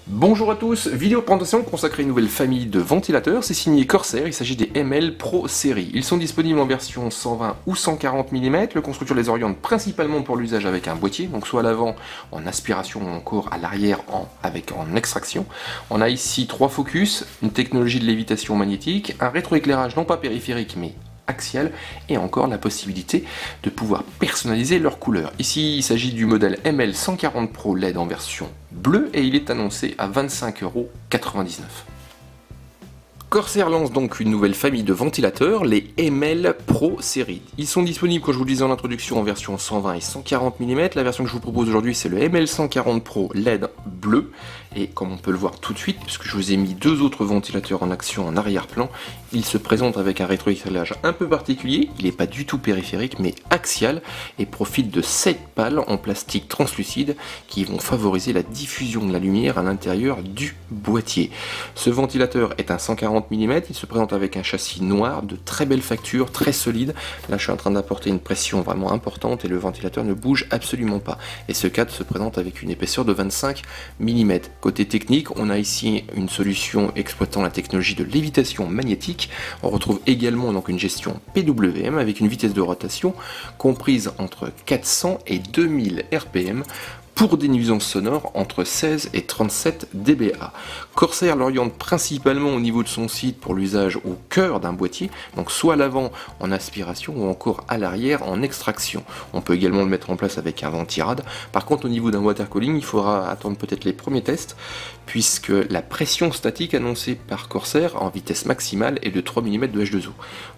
Bonjour à tous, vidéo présentation consacrée à une nouvelle famille de ventilateurs, c'est signé Corsair, il s'agit des ML Pro Series. Ils sont disponibles en version 120 ou 140 mm, le constructeur les oriente principalement pour l'usage avec un boîtier, donc soit à l'avant en aspiration ou encore à l'arrière en extraction. On a ici 3 focus, une technologie de lévitation magnétique, un rétroéclairage non pas périphérique mais axial et encore la possibilité de pouvoir personnaliser leur couleur. Ici il s'agit du modèle ML 140 Pro LED en version bleue et il est annoncé à 25,99 €. Corsair lance donc une nouvelle famille de ventilateurs, les ML Pro Series. Ils sont disponibles, comme je vous le disais en introduction, en version 120 et 140 mm. La version que je vous propose aujourd'hui, c'est le ML 140 Pro LED bleu. Et comme on peut le voir tout de suite, puisque je vous ai mis deux autres ventilateurs en action en arrière-plan, il se présente avec un rétroéclairage un peu particulier. Il n'est pas du tout périphérique, mais axial, et profite de 7 pales en plastique translucide qui vont favoriser la diffusion de la lumière à l'intérieur du boîtier. Ce ventilateur est un 140 mm, il se présente avec un châssis noir de très belle facture, très solide. Là je suis en train d'apporter une pression vraiment importante et le ventilateur ne bouge absolument pas. Et ce cadre se présente avec une épaisseur de 25 mm. Côté technique, on a ici une solution exploitant la technologie de lévitation magnétique. On retrouve également donc une gestion PWM avec une vitesse de rotation comprise entre 400 et 2000 RPM pour des nuisances sonores entre 16 et 37 dBA. Corsair l'oriente principalement au niveau de son site pour l'usage au cœur d'un boîtier, donc soit à l'avant en aspiration ou encore à l'arrière en extraction. On peut également le mettre en place avec un ventirad. Par contre au niveau d'un water cooling, il faudra attendre peut-être les premiers tests, puisque la pression statique annoncée par Corsair en vitesse maximale est de 3 mm de H2O.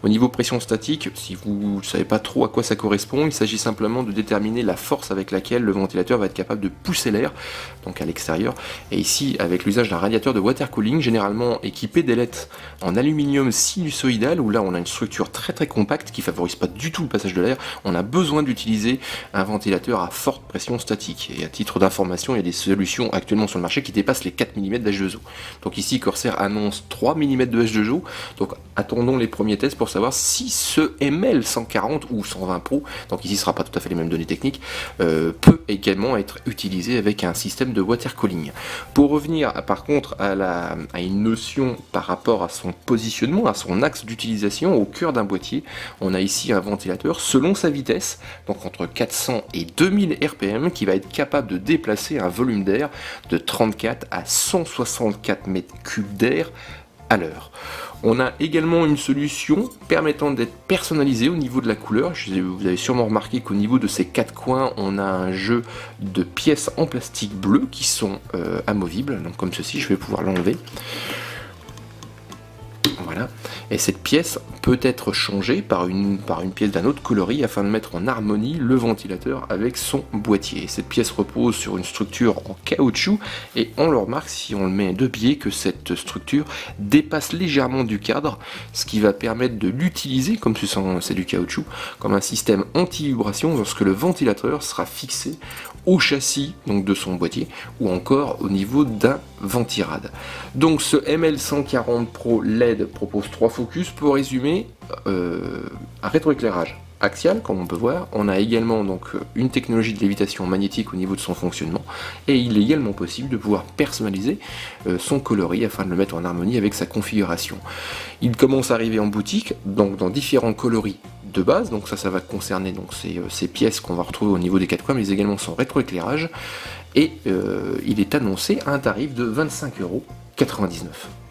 Au niveau pression statique, si vous ne savez pas trop à quoi ça correspond, il s'agit simplement de déterminer la force avec laquelle le ventilateur va être capable de pousser l'air donc à l'extérieur. Et ici avec l'usage d'un radiateur de water cooling généralement équipé d'ailettes en aluminium sinusoïdal, où là on a une structure très compacte qui favorise pas du tout le passage de l'air, on a besoin d'utiliser un ventilateur à forte pression statique. Et à titre d'information, il y a des solutions actuellement sur le marché qui dépassent les 4 mm d'H2O. Donc ici Corsair annonce 3 mm de H2O, donc attendons les premiers tests pour savoir si ce ML 140 ou 120 Pro, donc ici ce ne sera pas tout à fait les mêmes données techniques, peut également être utilisé avec un système de water cooling. Pour revenir par contre à une notion par rapport à son positionnement, à son axe d'utilisation au cœur d'un boîtier, on a ici un ventilateur selon sa vitesse, donc entre 400 et 2000 RPM, qui va être capable de déplacer un volume d'air de 34 à 164 m3 d'air à l'heure. On a également une solution permettant d'être personnalisé au niveau de la couleur. Vous avez sûrement remarqué qu'au niveau de ces 4 coins, on a un jeu de pièces en plastique bleu qui sont amovibles. Donc comme ceci, je vais pouvoir l'enlever. Voilà. Et cette pièce peut être changée par une pièce d'un autre coloris afin de mettre en harmonie le ventilateur avec son boîtier. Et cette pièce repose sur une structure en caoutchouc et on le remarque si on le met de biais que cette structure dépasse légèrement du cadre, ce qui va permettre de l'utiliser, comme c'est du caoutchouc, comme un système anti-vibration lorsque le ventilateur sera fixé au châssis donc de son boîtier ou encore au niveau d'un ventirad. Donc ce ML 140 Pro LED propose 3 focus. Pour résumer, un rétroéclairage axial comme on peut voir, on a également donc une technologie de lévitation magnétique au niveau de son fonctionnement et il est également possible de pouvoir personnaliser son coloris afin de le mettre en harmonie avec sa configuration. Il commence à arriver en boutique donc dans différents coloris de base, donc ça va concerner donc ces pièces qu'on va retrouver au niveau des 4 coins, mais également son rétroéclairage, et il est annoncé à un tarif de 25,99 €.